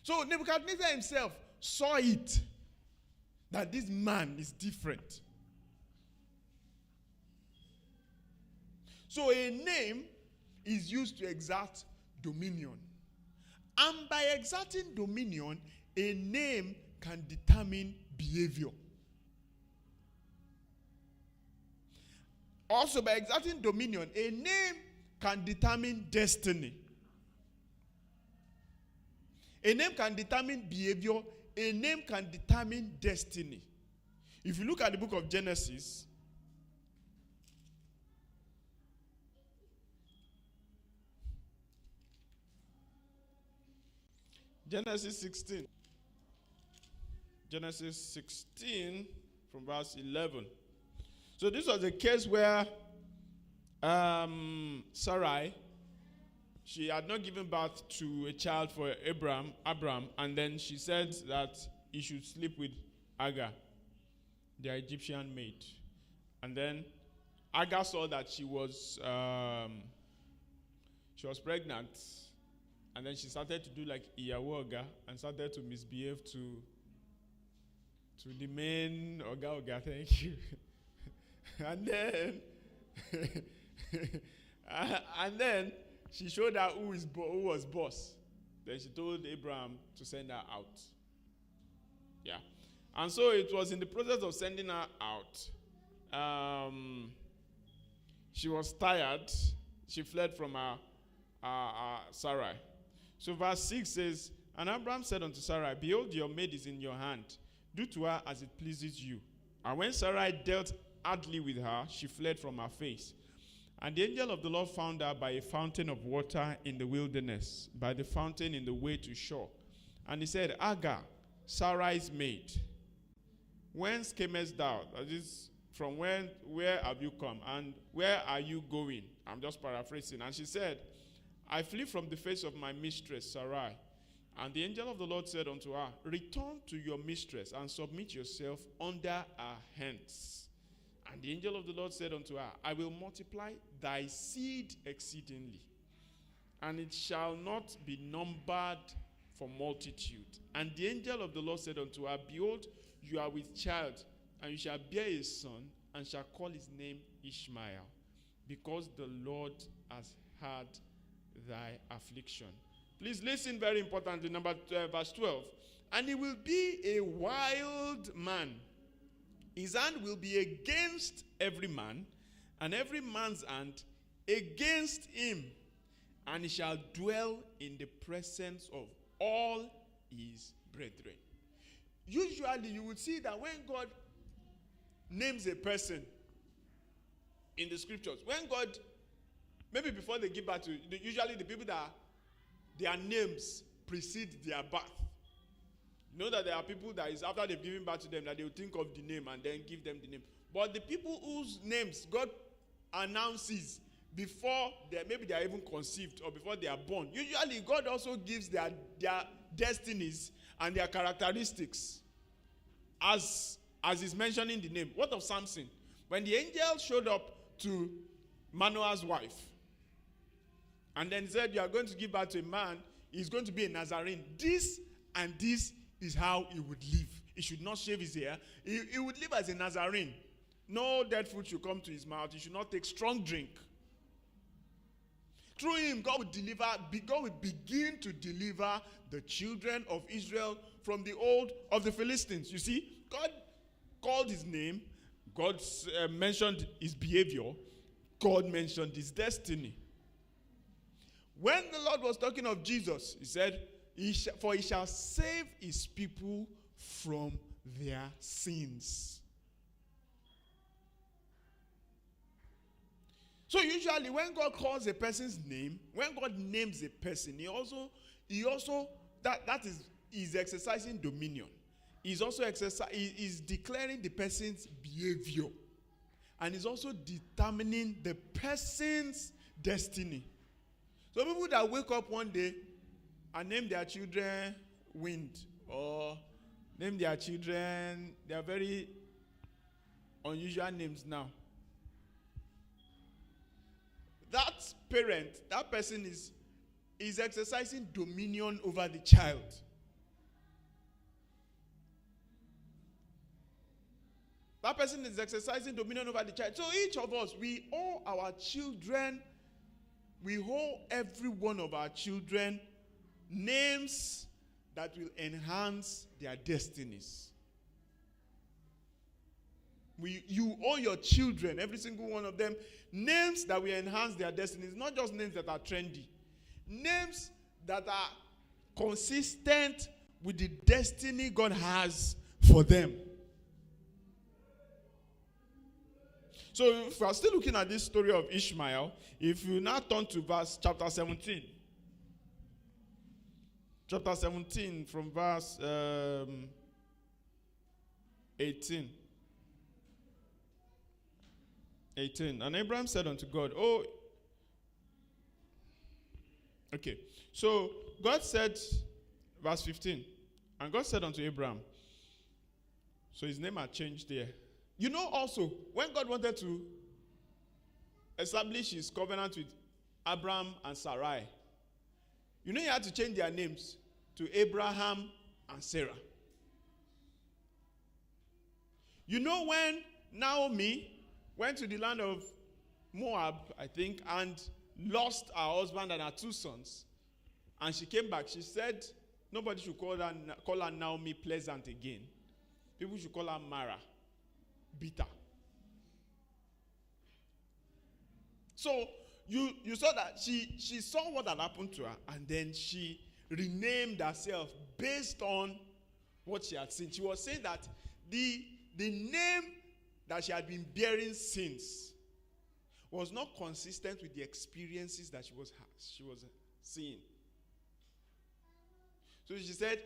So Nebuchadnezzar himself saw it, that this man is different. So a name is used to exert dominion. And by exerting dominion, a name can determine behavior. Also, by exerting dominion, a name can determine destiny. A name can determine behavior. A name can determine destiny. If you look at the book of Genesis, Genesis 16. Genesis 16 from verse 11. So this was a case where Sarai, she had not given birth to a child for Abram, and then she said that he should sleep with Hagar, the Egyptian maid. And then Hagar saw that she was pregnant, and then she started to do like Iyawo Oga and started to misbehave to the main Oga, thank you. And then she showed her who was boss. Then she told Abraham to send her out. Yeah. And so it was in the process of sending her out. She was tired. She fled from her Sarai. So verse 6 says, and Abraham said unto Sarai, behold, your maid is in your hand. Do to her as it pleases you. And when Sarai dealt hardly with her, she fled from her face. And the angel of the Lord found her by a fountain of water in the wilderness, by the fountain in the way to shore. And he said, Hagar, Sarai's maid, whence camest thou? That is, from where have you come? And where are you going? I'm just paraphrasing. And she said, I flee from the face of my mistress, Sarai. And the angel of the Lord said unto her, return to your mistress and submit yourself under her hands. And the angel of the Lord said unto her, I will multiply thy seed exceedingly, and it shall not be numbered for multitude. And the angel of the Lord said unto her, behold, you are with child, and you shall bear a son, and shall call his name Ishmael, because the Lord has heard thy affliction. Please listen very importantly, verse 12. And he will be a wild man. His hand will be against every man, and every man's hand against him. And he shall dwell in the presence of all his brethren. Usually you would see that when God names a person in the scriptures, when God, maybe before they give birth to, usually the people that their names precede their birth. You know that there are people that is after they've given birth to them that they will think of the name and then give them the name. But the people whose names God announces before maybe they are even conceived or before they are born, usually God also gives their destinies and their characteristics as is mentioning the name. What of Samson? When the angel showed up to Manoah's wife and then said, you are going to give birth to a man, he's going to be a Nazarene. This and this is how he would live. He should not shave his hair. He would live as a Nazarene. No dead food should come to his mouth. He should not take strong drink. Through him, God will begin to deliver the children of Israel from the hold of the Philistines. You see, God called his name. God mentioned his behavior. God mentioned his destiny. When the Lord was talking of Jesus, he said, for he shall save his people from their sins. So usually when God calls a person's name, when God names a person, he also he's exercising dominion. He's also he's declaring the person's behavior. And he's also determining the person's destiny. So people that wake up one day and name their children Wind, or name their children, they are very unusual names now. That parent, that person is exercising dominion over the child. That person is exercising dominion over the child. So each of us, we owe our children, we owe every one of our children names that will enhance their destinies. You owe your children, every single one of them, names that will enhance their destinies. Not just names that are trendy. Names that are consistent with the destiny God has for them. So if we are still looking at this story of Ishmael, if you now turn to chapter 17. Chapter 17 from verse 18. 18. And Abraham said unto God, okay. So God said, verse 15, and God said unto Abraham, so his name had changed there. You know also, when God wanted to establish his covenant with Abraham and Sarai, you know he had to change their names to Abraham and Sarah. You know when Naomi went to the land of Moab, I think, and lost her husband and her 2 sons, and she came back, she said nobody should call her Naomi pleasant again. People should call her Mara, bitter. So you saw that she saw what had happened to her, and then she renamed herself based on what she had seen. She was saying that the name that she had been bearing since was not consistent with the experiences that she was seeing. So she said,